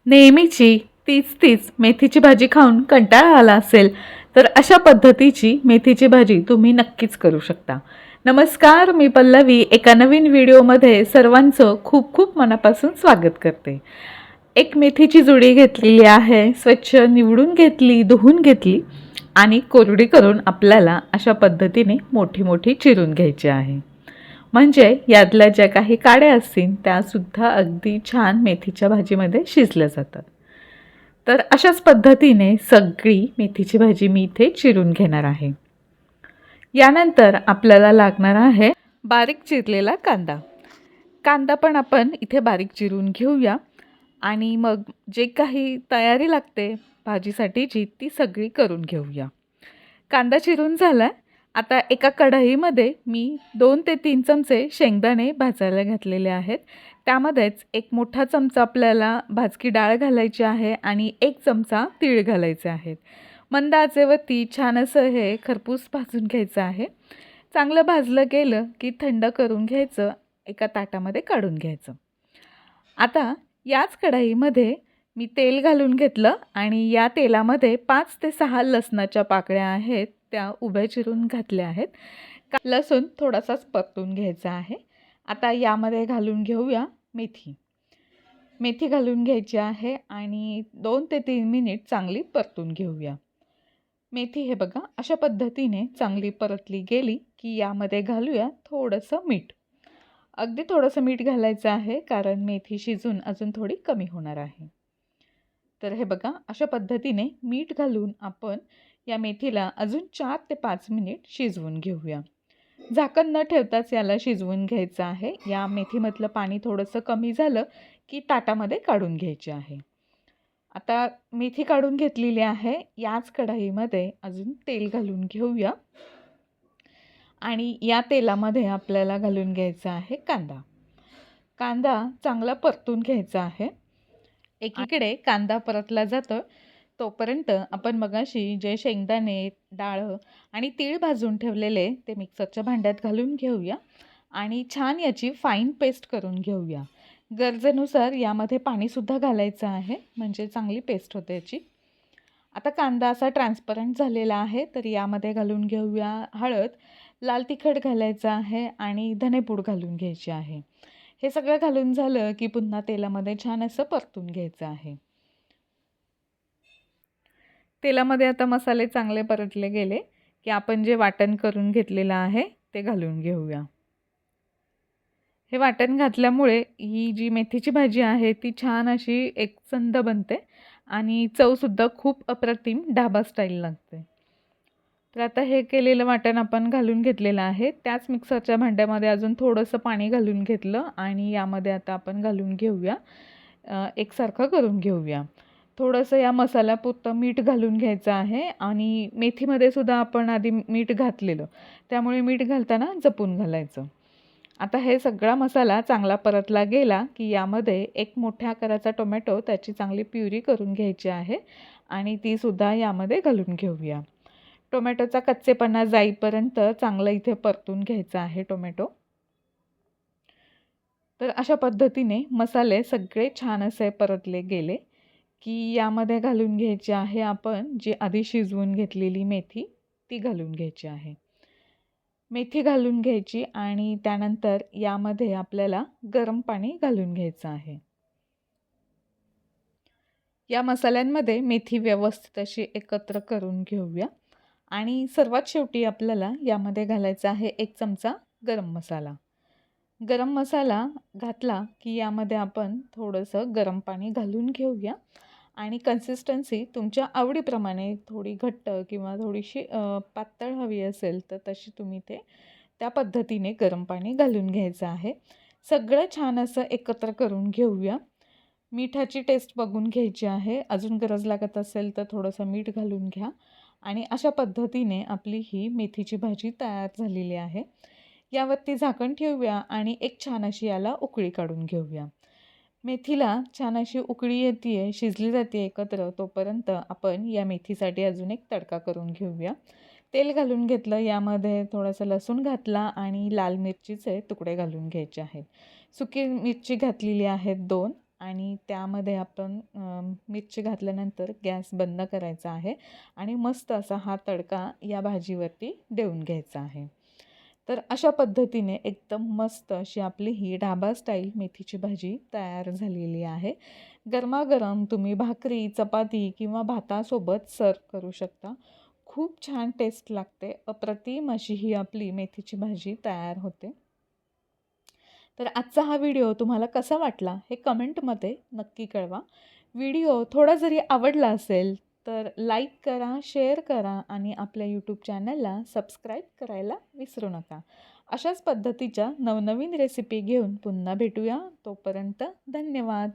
नेहमीची तीच मेथीची भाजी खाऊन कंटाळा आला असेल तर अशा पद्धतीची मेथीची भाजी तुम्ही नक्कीच करू शकता. नमस्कार, मी पल्लवी एका नवीन व्हिडिओमध्ये सर्वांचं खूप खूप मनापासून स्वागत करते. एक मेथीची जुडी घेतलेली आहे, स्वच्छ निवडून घेतली, धुवून घेतली आणि कोरडी करून आपल्याला अशा पद्धतीने मोठी मोठी चिरून घ्यायची आहे. म्हणजे यातल्या ज्या काही काड्या असतील त्यासुद्धा अगदी छान मेथीच्या भाजीमध्ये शिजल्या जातात. तर अशाच पद्धतीने सगळी मेथीची भाजी मी इथे चिरून घेणार आहे. यानंतर आपल्याला लागणार आहे बारीक चिरलेला कांदा. कांदा पण आपण इथे बारीक चिरून घेऊया आणि मग जे काही तयारी लागते भाजीसाठीची ती सगळी करून घेऊया. कांदा चिरून झाला. आता एका कढईमध्ये मी 2 ते 3 चमचे शेंगदाणे भाजायला घातलेले आहेत. त्यामध्येच एक मोठा चमचा आपल्याला भाजकी डाळ घालायची आहे आणि 1 चमचा तीळ घालायचे आहेत. मंद आचेवरती छान असं हे खरपूस भाजून घ्यायचं आहे. चांगलं भाजलं गेलं की थंड करून घ्यायचं, एका ताटामध्ये काढून घ्यायचं. आता याच कढईमध्ये मी तेल घालून घेतलं आणि या तेलामध्ये 5 ते 6 लसणाच्या पाकळ्या आहेत त्या उभ्या चिरून घातल्या आहेत. लसूण थोडासाच परतून घ्यायचा आहे. आता यामध्ये घालून घेऊया मेथी. मेथी घालून घ्यायची आहे आणि 2 ते 3 मिनिट चांगली परतून घेऊया. मेथी हे बघा अशा पद्धतीने चांगली परतली गेली की यामध्ये घालूया थोडंसं मीठ. अगदी थोडंसं मीठ घालायचं आहे कारण मेथी शिजून अजून थोडी कमी होणार आहे. तर हे बघा अशा पद्धतीने मीठ घालून आपण या मेथीला अजून 4 ते 5 मिनिट शिजवून घेऊया. झाकण न ठेवताच याला शिजवून घ्यायचं आहे. या मेथीमधलं पाणी थोडंसं कमी झालं की ताटामध्ये काढून घ्यायचे आहे. आता मेथी काढून घेतलेली आहे. याच कढईमध्ये अजून तेल घालून घेऊया आणि या तेलामध्ये आपल्याला घालून घ्यायचा आहे कांदा. कांदा चांगला परतून घ्यायचा आहे. एकीकडे कांदा परतला जातो तोपर्यंत आपण मगाशी जे शेंगदाणे, डाळ आणि तीळ भाजून ठेवलेले ते मिक्सरच्या भांड्यात घालून घेऊया आणि छान याची फाईन पेस्ट करून घेऊया. गरजेनुसार यामध्ये पाणीसुद्धा घालायचं आहे म्हणजे चांगली पेस्ट होते याची. आता कांदा असा ट्रान्सपरंट झालेला आहे तर यामध्ये घालून घेऊया हळद, लाल तिखट घालायचं आहे आणि धनेपूड घालून घ्यायची आहे. हे सगळं घालून झालं की पुन्हा तेलामध्ये छान असं परतून घ्यायचं आहे. तेलामध्ये आता मसाले चांगले परतले गेले की आपण जे वाटण करून घेतलेलं आहे ते घालून घेऊया. हे वाटण घातल्यामुळे ही जी मेथीची भाजी आहे ती छान अशी एकसंध बनते आणि चवसुद्धा खूप अप्रतिम ढाबा स्टाईल लागते. तर आता हे केलेलं वाटण आपण घालून घेतलेलं आहे. त्याच मिक्सरच्या भांड्यामध्ये अजून थोडंसं पाणी घालून घेतलं आणि यामध्ये आता आपण घालून घेऊया, एकसारखं करून घेऊया. थोडंसं या मसाल्यापुरतं मीठ घालून घ्यायचं आहे आणि मेथीमध्ये सुद्धा आपण आधी मीठ घातलेलं, त्यामुळे मीठ घालताना जपून घालायचं. आता हे सगळा मसाला चांगला परतला गेला की यामध्ये एक मोठ्या आकाराचा टोमॅटो त्याची चांगली प्युरी करून घ्यायची आहे आणि तीसुद्धा यामध्ये घालून घेऊया. टोमॅटोचा कच्चेपणा जाईपर्यंत चांगलं इथे परतून घ्यायचं आहे टोमॅटो. तर अशा पद्धतीने मसाले सगळे छान असे परतले गेले की यामध्ये घालून घ्यायची आहे आपण जी आधी शिजवून घेतलेली मेथी, ती घालून घ्यायची आहे. मेथी घालून घ्यायची आणि त्यानंतर यामध्ये आपल्याला गरम पाणी घालून घ्यायचं आहे. या मसाल्यांमध्ये मेथी व्यवस्थित अशी एकत्र करून घेऊया आणि सर्वात शेवटी आपल्याला यामध्ये घालायचा आहे 1 चमचा गरम मसाला. गरम मसाला घातला की यामध्ये आपण थोडंसं गरम पाणी घालून घेऊया आणि कन्सिस्टन्सी तुमच्या आवडीप्रमाणे थोडी घट्ट किंवा थोडीशी पातळ हवी असेल तर तशी तुम्ही त्या पद्धतीने गरम पाणी घालून घ्यायचं आहे. सगळं छान असं एकत्र करून घेऊया. मिठाची टेस्ट बघून घ्यायची आहे. अजून गरज लागत असेल तर थोडंसं मीठ घालून घ्या आणि अशा पद्धतीने आपली ही मेथीची भाजी तयार झालेली आहे. यावरती झाकण ठेवूया आणि एक छान अशी याला उकळी काढून घेऊया. मेथीला छान अशी उकळी येते, शिजली जाते एकत्र, तोपर्यंत आपण या मेथीसाठी अजून एक तडका करून घेऊया. तेल घालून घेतलं, यामध्ये थोडंसं लसूण घातला आणि लाल मिरचीचे तुकडे घालून घ्यायचे आहेत. सुकी मिरची घातलेली आहेत 2 आणि त्यामध्ये आपण मिरची घातल्यानंतर गॅस बंद करायचा आहे आणि मस्त असा हा तडका या भाजीवरती देऊन घ्यायचा आहे. तर अशा पद्धतीने एकदम मस्त अशी आपली ही ढाबा स्टाईल मेथीची भाजी तयार झालेली आहे. गरमागरम तुम्ही भाकरी, चपाती किंवा भातासोबत सर्व करू शकता. खूप छान टेस्ट लागते. अप्रतिम अशी ही आपली मेथीची भाजी तयार होते. तर आजचा हा व्हिडिओ तुम्हाला कसा वाटला हे कमेंटमध्ये नक्की कळवा. व्हिडिओ थोडा जरी आवडला असेल तर लाईक करा, शेअर करा आणि आपल्या यूट्यूब चॅनलला सबस्क्राईब करायला विसरू नका. अशाच पद्धतीच्या नवनवीन रेसिपी घेऊन पुन्हा भेटूया. तोपर्यंत धन्यवाद.